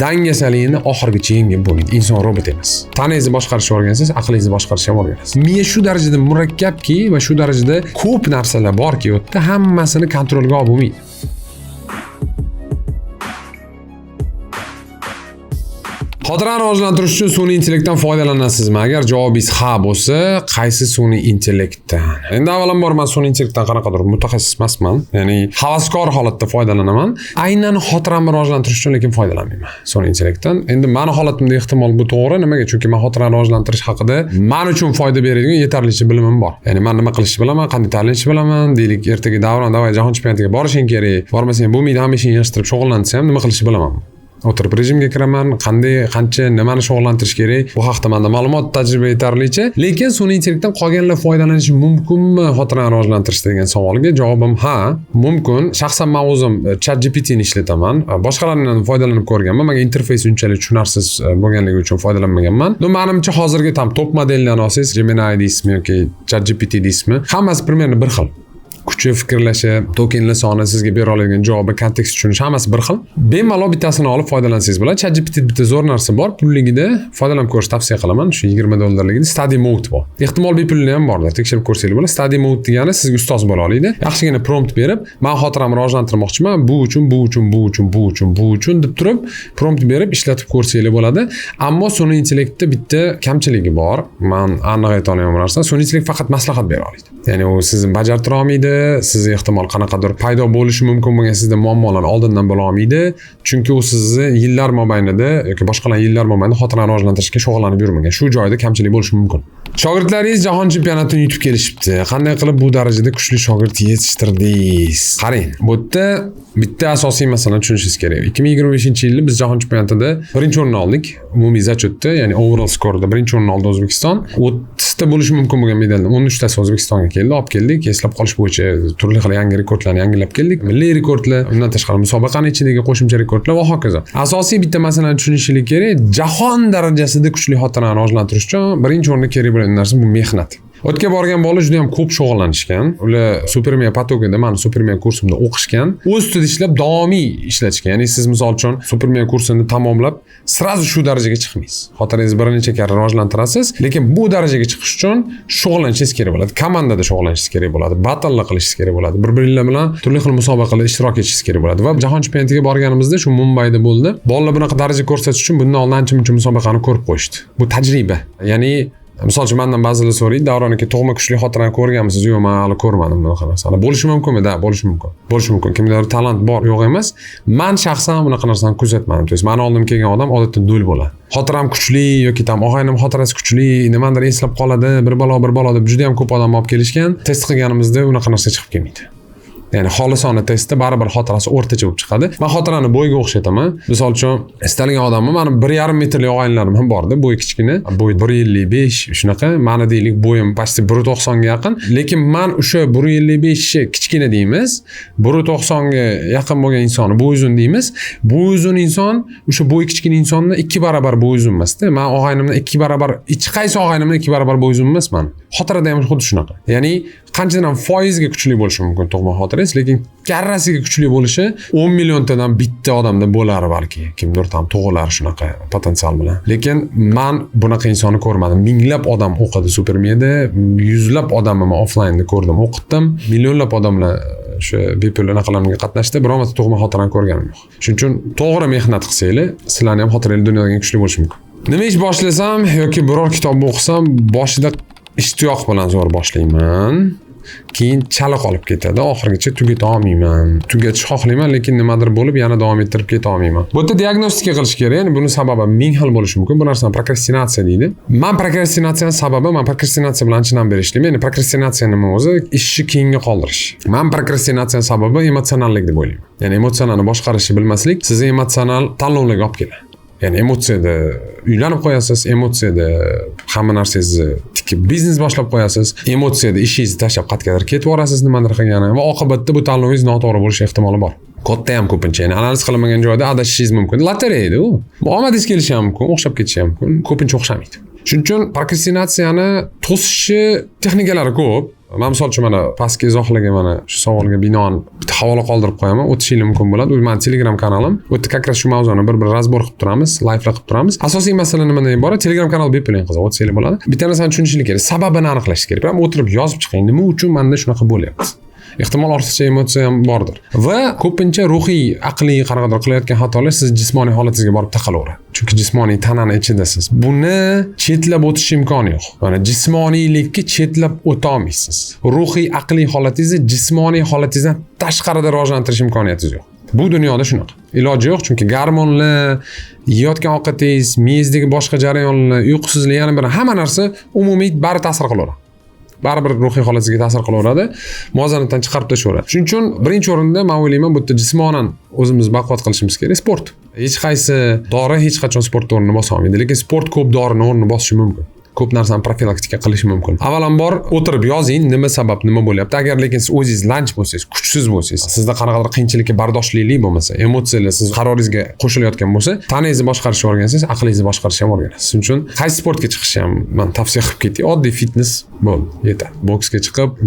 dangasalikni oxirigacha yengib bo'lmaydi. Inson robot emas. Tanangizni boshqarishni o'rgansangiz, aqlingizni boshqarishni ham o'rganasiz. Miya shu darajada murakkabki va shu darajada ko'p narsalar borki, u yerda hammasini kontrolga olib bo'lmaydi. Xotirani rivojlantirish uchun sun'iy intellektdan foydalanasizmi? Agar javobingiz ha bo'lsa, qaysi sun'iy intellektdan? Endi avvalambor men sun'iy intellektdan qanaqadir mutaxassis emasman. Ya'ni havaskor holatda foydalanaman. Aynan xotirani rivojlantirish uchun lekin foydalanmayman sun'iy intellektdan. Endi meni holatimda ehtimol bu to'g'ri. Nimaga? Chunki men xotirani rivojlantirish haqida men uchun foyda beradigan yetarlicha bilimim bor. Ya'ni men nima qilishni bilaman, qanday tanlashni bilaman. Deylik, ertaga davron, davay jahon chempionatiga borishing kerak. Bormasang bo'lmaydi, hamma ishni yig'ishtirib shug'ullansa ham nima qilishni bilaman. O'tirib rejimga kiraman, qancha nimani shug'ullantirish kerak. Bu haqda menda ma'lumot, tajriba yetarlicha. Lekin sun'iy intellektdan qolganlar foydalanishi mumkinmi xotirani rivojlantirishda degan savolga javobim ha, mumkin. Shaxsan men o'zim ChatGPT ni ishlataman. Boshqalardan foydalanib ko'rganman. Menga interfeysi unchalik tushunarsiz bo'lganligi uchun foydalanmaganman. Menimcha hozirgi top modellarni olsangiz, Gemini deysizmi yoki ChatGPT deysizmi, hammasi примерно bir xil. Kuchi, fikrlashi, tokenlar soni, sizga bera oladigan javobi, kontekst tushunish hammasi bir xil. Bemalol bittasini olib foydalansangiz bo'ladi. ChatGPT bitta zo'r narsa bor, pulligida foydalanib ko'rish tavsiya qilaman. Shu $20 study mode bor. Ehtimol bepulli ham bordir. Tekshirib ko'rsanglar bo'ladi. Study mode degani sizga ustoz bo'la oladi. Yaxshigina prompt berib, men xotiramni rivojlantirmoqchiman, bu uchun deb turib, prompt berib ishlatib ko'rsanglar bo'ladi. Ammo sun'iy intellektda bitta kamchiligi bor. Men aniq ayta olmayman bu narsani. Sun'iy intellekt faqat maslahat bera oladi. Ya'ni u sizni bajartira olmaydi. Siz ehtimol qanaqadir paydo bo'lishi mumkin bo'lgan sizda muammolar oldindan bo'la olmaydi. Chunki u sizni yillar mobaynida yoki boshqalar yillar mobaynida xotirani rivojlantirishga shug'ullanib yurmagan. Shu joyda kamchilik bo'lishi mumkin. Shogirdlaringiz jahon chempionatini yutib kelishibdi. Qanday qilib bu darajada kuchli shogird yetishtirdingiz? Qarang, bu yerda bitta asosiy masalani tushunishingiz kerak. 2025-yilda biz jahon chempionatida birinchi o'rinni oldik. Umumiy zachotda, ya'ni overall skorda birinchi o'rinni oldi O'zbekiston. 30 ta bo'lishi mumkin bo'lgan medaldan 13 tasi O'zbekistonga keldi, olib keldik. Eslab qolish bo'yicha turli xil yangi rekordlarni yangilab keldik. Milliy rekordlar, undan tashqari musobaqaning ichidagi qo'shimcha rekordlar va hokazo. Asosiy bitta masalani tushunishlik kerak. Jahon darajasida kuchli xotirani rivojlantirish uchun birinchi o'rinda kerak bo'lgan narsa bu mehnat. O'tga borgan bolalar juda ham ko'p shug'ullanishgan. Ular Supermiya patogida, men Supermiya kursimda o'qishgan. O'z ustida ishlab davomiy ishlatishgan. Ya'ni siz misol uchun Supermiya kursini tamomlab, sirazu shu darajaga chiqmaysiz. Xotiringizni bir necha karra rivojlantirasiz, lekin bu darajaga chiqish uchun shug'ullanishingiz kerak bo'ladi. Komandada shug'ullanishingiz kerak bo'ladi. Battle'lar qilishingiz kerak bo'ladi. Bir-biringlar bilan turli xil musobaqalarda ishtirok etishingiz kerak bo'ladi. Va jahon chempionatiga borganimizda shu Mumbayda bo'ldi. Bolalar bunaqa daraja ko'rsatish uchun bundan oldin ancha-muncha musobaqani ko'rib qo'yishdi. Bu tajriba. Ya'ni misol uchun mendan ba'zilar so'raydi, Davron aka tug'ma kuchli xotirani ko'rganmisiz? Yo'q, men hali ko'rmadim bunaqa narsani. Bo'lishi mumkinmi? Da, bo'lishi mumkin. Bo'lishi mumkin. Kimgadir talant bor, yo'q emas. Men shaxsan bunaqa narsani kuzatmadim. To есть, meni oldimga kelgan odam odatda nol bo'ladi. Xotiram kuchli yoki og'aynim xotirasi kuchli, nimadir eslab qoladi, bir balo deb juda ham ko'p odam olib kelishgan. Test qilganimizda unaqa narsa chiqib kelmaydi. Ya'ni xolisona testda baribir xotirasi o'rtacha bo'lib chiqadi. Men xotirani bo'yga o'xshataman. Misol uchun, istalgan odamni meni 1,5 metrli og'aynilarim ham bordi, bo'y kichkina, bo'y 1,55 shunaqa. Meni deylik bo'yim pasti 1,90 ga yaqin, lekin men o'sha 1,55 kichkina deymiz, 1,90 ga yaqin bo'lgan insonni bo'y uzun deymiz. Bo'y uzun inson o'sha bo'y kichkina insondan 2 barobar bo'y uzun emasda. Men og'aynimdan 2 barobar, hech qaysi og'aynimdan 2 barobar bo'y uzun emasman. Xotirada ham xuddi shunaqa. Ya'ni qanchadan foizga kuchli bo'lishi mumkin tug'ma xotira, lekin karrasiga kuchli bo'lishi 10 milliontadan bitta odamda bo'lar balki. Kimdir ham tug'ilar shunaqa potensial bilan. Lekin men bunaqa insonni ko'rmadim. Minglab odam o'qidi Supermiyada, yuzlab odamni men offlaynda ko'rdim, o'qitdim. Millionlab odamlar shu bepul anaqalarga qatnashdi, bironta tug'ma xotirani ko'rganim yo'q. Shuning uchun to'g'ri mehnat qilsanglar, sizlarni ham xotirangiz dunyoda kuchli bo'lishi mumkin. Nima ish boshlasam yoki biror kitob o'qisam, boshida ishtiyoq bilan zo'r boshlayman. Keyin chala qolib ketadi, oxirigacha tugata olmayman. Tugatish xohlayman, lekin nimadir bo'lib yana davom ettirib keta olmayman. Bu yerda diagnostika qilish kerak. Ya'ni buni sababi ming xil bo'lishi mumkin. Bu narsani prokrastinatsiya deydi. Men prokrastinatsiyaning sababi, men prokrastinatsiya bilan anchadan beri ishlayman. Ya'ni prokrastinatsiya nima o'zi? Ishni keyinga qoldirish. Men prokrastinatsiyaning sababi emotsionallik deb o'ylayman. Ya'ni emotsionalni boshqarishni bilmaslik sizni emotsional tanlovlarga olib keladi. Ya'ni emotsiyada uylanib qo'yasiz, emotsiyada hamma narsangizni tikib biznes boshlab qo'yasiz, emotsiyada ishingizni tashlab qayergadir ketib borasiz nimadir qilgani va oqibatda bu tanlovingiz noto'g'ri bo'lish ehtimoli bor. Katta ham ko'pincha, ya'ni analiz qilinmagan joyda adashishingiz mumkin. Lotereya u. Omadingiz kelishi ham mumkin, o'xshab ketishi ham mumkin. Ko'pincha o'xshamaydi. Shuning uchun prokrastinatsiyani to'sishni texnikalari ko'p. Men misol uchun mana pastki izohlarga mana shu savolga binoan bitta havola qoldirib qo'yaman. O'tishingiz mumkin bo'ladi. Bu meni Telegram kanalim. Bu yerda как раз shu mavzuni bir razbor qilib turamiz, live'lar qilib turamiz. Asosiy masala nimadan iborat? Telegram kanal bepul qiziq, o'tishingiz bo'ladi. Bitta narsani tushunishlik kerak, sababini aniqlash kerak. Biroq o'tirib yozib chiqing, nima uchun menda shunaqa bo'lyapti? Ehtimol ortiqcha emotsiya ham bordir. Va ko'pincha ruhiy, aqliy qanaqadir qilayotgan xatolar siz jismoniy holatingizga borib taqalaveradi. Chunki jismoniy tanani ichidasiz. Buni chetlab o'tish imkoni yo'q. Mana jismoniylikka chetlab o'ta olmaysiz. Ruhiy, aqliy holatingizni jismoniy holatingizdan tashqarida rivojlantirish imkoniyatingiz yo'q. Bu dunyoda shunaqa. Iloji yo'q, chunki gormonlar, yeyotgan ovqatingiz, miyangizdagi boshqa jarayonlar, uyqusizlik, yana bir hamma narsa umumiy bari ta'sir qilaveradi. Baribir ruhiy holatingizga ta'sir qilaveradi, muvozanatdan chiqarib tashlayveradi. Shuning uchun birinchi o'rinda men o'ylayman, bu yerda jismonan o'zimiz baquvvat qilishimiz kerak. Sport. Hech qaysi dori hech qachon sport o'rnini bosa olmaydi, lekin sport ko'p dorini o'rnini bosishi mumkin. Ko'p narsani profilaktika qilish mumkin. Avvalambor o'tirib yozing, nima sabab, nima bo'lyapti. Agar lekin siz o'zingiz lanch bo'lsangiz, kuchsiz bo'lsangiz, sizda qanaqadir qiyinchilikka bardoshlilik bo'lmasa, emotsiyalar siz qaroringizga qo'shilayotgan bo'lsa, taningizni boshqarishni o'rgansangiz, aqlingizni boshqarishni ham o'rganasiz. Shuning uchun qaysi sportga chiqishni ham men tavsiya qilib ketay. Oddiy fitness bo'ldi, yetadi.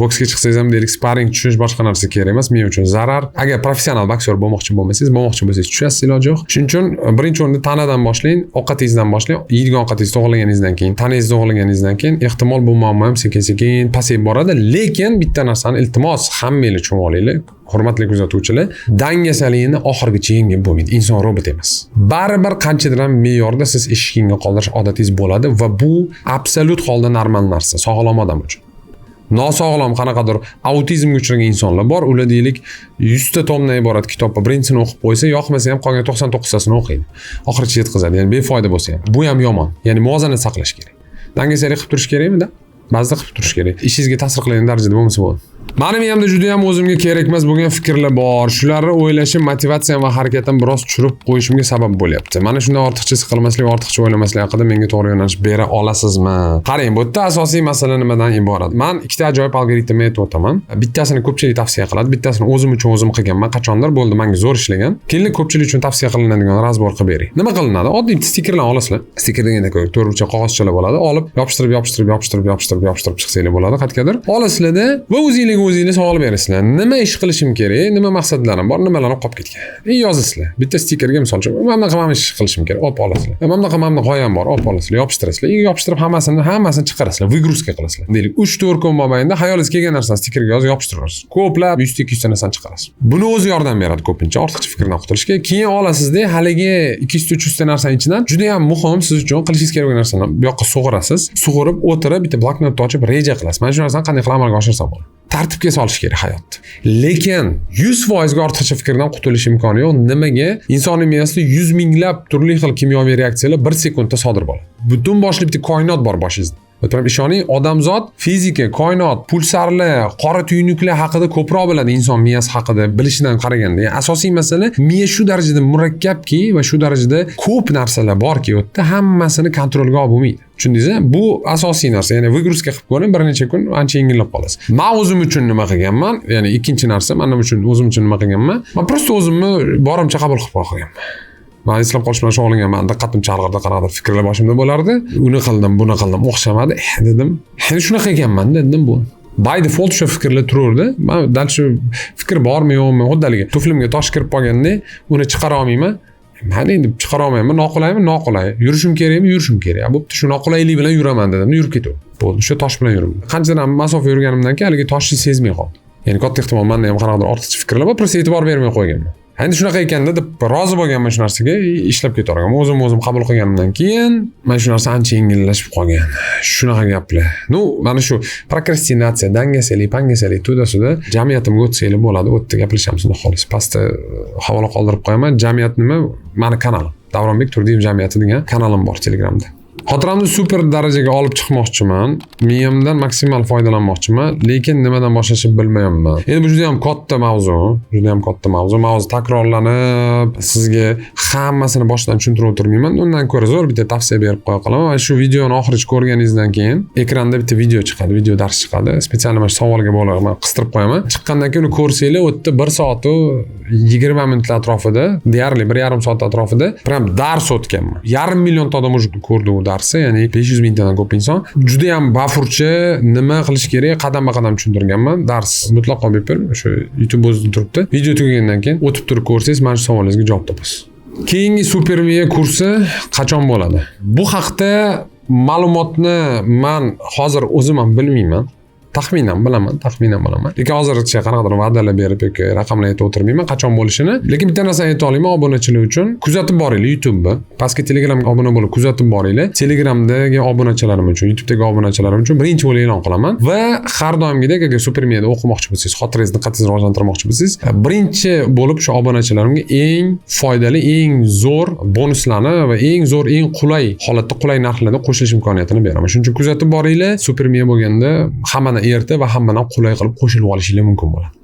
Boksga chiqsangiz ham deylik, sparring tushish boshqa narsa kerak emas, men uchun zarar. Agar professional boksyor bo'lmoqchi bo'lsangiz, tushasiz, iloji yo'q. Shuning uchun birinchi o'rinda tanadan boshlang, ovqatingizdan boshlang. Yeydigan ovqatingiz to'g'rilaganingizdan keyin, taningiz to'g'rilaganingizdan keyin ehtimol bu muammo ham sekin-sekin pasayib boradi. Lekin bitta narsani iltimos hammanglar tushunib olinglar. Hurmatli kuzatuvchilar, dangasalikni oxirigacha yengib bo'lmaydi. Inson robot emas. Baribir qanchadir ham me'yorda siz eshikingga qoldirish odatingiz bo'ladi va bu absolyut holda normal narsa sog'lom odam uchun. Nosog'lom qanaqadir autizmga uchragan insonlar bor, ular deylik 100 ta tomdan iborat kitobni birinchisini o'qib qo'ysa, yoqmasa ham qolgan 99 tasini o'qiydi. Oxirigacha yetkazadi, ya'ni befoyda bo'lsa ham. Bu ham yomon. Ya'ni muvozanat saqlash kerak. Dangasalik qilib turish kerakmi-da? Ba'zida qilib turish kerak. Ishingizga ta'sir qiladigan darajada bo'lmasa bo'ladi. Meni miyamda juda ham o'zimga kerak emas bo'lgan fikrlar bor. Shularni o'ylashim, motivatsiyam va harakatim biroz tushirib qo'yishimga sabab bo'lyapti. Mana shunday ortiqcha siqilmaslik, ortiqcha o'ylamaslik haqida menga to'g'ri yo'nalish bera olasizmi? Qarang, bu yerda asosiy masala nimadan iborat? Men ikkita ajoyib algoritmni aytib o'taman. Bittasini ko'pchilik tavsiya qiladi, bittasini o'zim uchun o'zim qilganman. Qachondir bo'ldi, menga zo'r ishlagan. Keyin ko'pchilik uchun tavsiya qilinadigan razbor qilib bering. Nima qilinadi? Oddiy stikerlarni olasizlar. Stiker deganda ko'p to'rtburchak qog'ozchalar bo'ladi. Olib, yopishtirib chiqsanglar bo'ladi, qayergadir. Olasizlar-da va o'zingizga savol berasizlar. Nima ish qilishim kerak? Nima maqsadlarim bor? Nimalarni qolib ketgan? Yozasizlar. Bitta stikerga misol uchun, mana qanaqa ish qilishim kerak? Olib olasizlar. Mana g'oyam bor, olib olasizlar, yopishtirasizlar. Yopishtirib hammasini chiqarasizlar, vygruzka qilasizlar. Deylik, 3-4 kun mobaynida hayolingizga kelgan narsani stikerga yozib yopishtirasiz. Ko'plab 100-200 ta narsani chiqarasiz. Buni o'zi yordam beradi ko'pincha ortiqcha fikrdan qutulishga. Keyin olasizda haligi 200-300 ta narsaning ichidan juda ham muhim siz uchun qilishingiz kerak bo'lgan narsani bu yoqqa sug'urasiz. Sug'urib o'tirib bitta bloknotni ochib reja qilasiz. Mana shu narsani qanday qilib amalga oshirsam bo'ladi. Tartibga solish kerak hayotni. Lekin 100% ga ortiqcha fikrdan qutulish imkoni yo'q. Nimaga? Insonning miyasida 100 minglab turli xil kimyoviy reaksiyalar 1 sekundda sodir bo'ladi. Butun boshli bitta koinot bor boshingizda. O'tirib ishoning, odamzod fizika, koinot, pulsarlar, qora tuynuklar haqida ko'proq biladi inson miyasi haqida bilishidan qaraganda. Ya'ni asosiy masala miya shu darajada murakkabki va shu darajada ko'p narsalar borki, u yerda hammasini kontrolga olib bo'lmaydi. Tushundingizmi? Bu asosiy narsa. Ya'ni vygruzka qilib ko'ring, bir necha kun ancha yengillab qolasiz. Men o'zim uchun nima qilganman? Ya'ni ikkinchi narsa, men o'zim uchun nima qilganman? Men prosta o'zimni borimcha qabul qilib qo'yganman. Men islom qolish bilan shug'ullanganman. Diqqatim chalg'irdi, qanaqadir fikrlar boshimda bo'lardi. Uni qildim, buni qildim, o'xshamadi. Dedim. Endi shunaqa ekanman, dedim bu. By default shu fikrlar turaverdi. Men dal shu fikr bormi yo'qmi, xuddaligi tuflimga tosh kirib qolganda uni chiqara olmayman. Men endi chiqara olmayman, noqulay. Yurishim kerakmi? Yurishim kerak. Bo'pti, shu noqulaylik bilan yuraman dedim, yurib ketaman. Bo'ldi, o'sha tosh bilan yuraman. Qanchadan ham masofa yurganimdan keyin haligi toshni sezmay qoldim. Ya'ni katta ehtimol menda ham qanaqadir ortiqcha fikrlar bor, prosta e'tibor bermay qo'yganman. Endi shunaqa ekanda deb rozi bo'lganman shu narsaga, ishlab ketaverganman. O'zim qabul qilganimdan keyin mana shu narsa ancha yengillashib qolgan. Shunaqa gaplar. Mana shu prokrastinatsiya, dangasalik, to'da-suda jamiyatimga o'tsanglar bo'ladi. O'tda gaplashamiz, xudo xolis. Pastda havola qoldirib qo'yaman. Jamiyat nima? Meni kanalim. Davronbek Turdiyev jamiyati degan kanalim bor Telegramda. Xotiramni super darajaga olib chiqmoqchiman. Miyamdan maksimal foydalanmoqchiman, lekin nimadan boshlashni bilmayapman. Endi bu juda ham katta mavzu. Mavzu takrorlanib, sizga hammasini boshdan tushuntirib o'tirmayman. Undan ko'ra zo'r bitta tavsiya berib qo'ya qolaman. Mana shu videoni oxirigacha ko'rganingizdan keyin ekranda bitta video chiqadi, video dars chiqadi. Spetsial mana shu savolga bog'liq men qistirib qo'yaman. Chiqqandan keyin uni ko'rsanglar, u yerda 1 soat 20 minut atrofida, deyarli 1,5 soat atrofida prям dars o'tganman. 500 million odam ko'rdi u darsi, ya'ni 500 mingtadan ko'p inson. Juda ham bafurchi, nima qilish kerak, qadam-qadam tushuntirganman. Dars mutlaqo bepul, o'sha YouTube o'zida turibdi. Video tugagandan keyin o'tib turib ko'rsangiz, mana shu savollingizga javob topasiz. Keyingi Supermiya kursi qachon bo'ladi? Bu haqda ma'lumotni men hozir o'zim ham bilmayman. Taxminan bilaman. Lekin hozircha qanaqadir va'dalar berib yoki raqamlar aytib o'tirmayman qachon bo'lishini. Lekin bitta narsani ayta olaman obunachilar uchun. Kuzatib boringlar YouTube'ni. Pastga Telegramga obuna bo'lib kuzatib boringlar. Telegramdagi obunachilarim uchun, YouTube'dagi obunachilarim uchun birinchi bo'lib e'lon qilaman. Va har doimgidek agar Supermiyada o'qimoqchi bo'lsangiz, xotirangizni qattiq rivojlantirmoqchi bo'lsangiz, birinchi bo'lib shu obunachilarimga eng foydali, eng zo'r bonuslarni va eng zo'r, eng qulay holatda, qulay narxlarda qo'shilish imkoniyatini beraman. Shuning uchun kuzatib boringlar. Supermiya bo'lganda hammadan erta va hammadan qulay qilib qo'shilib olishinglar mumkin bo'ladi.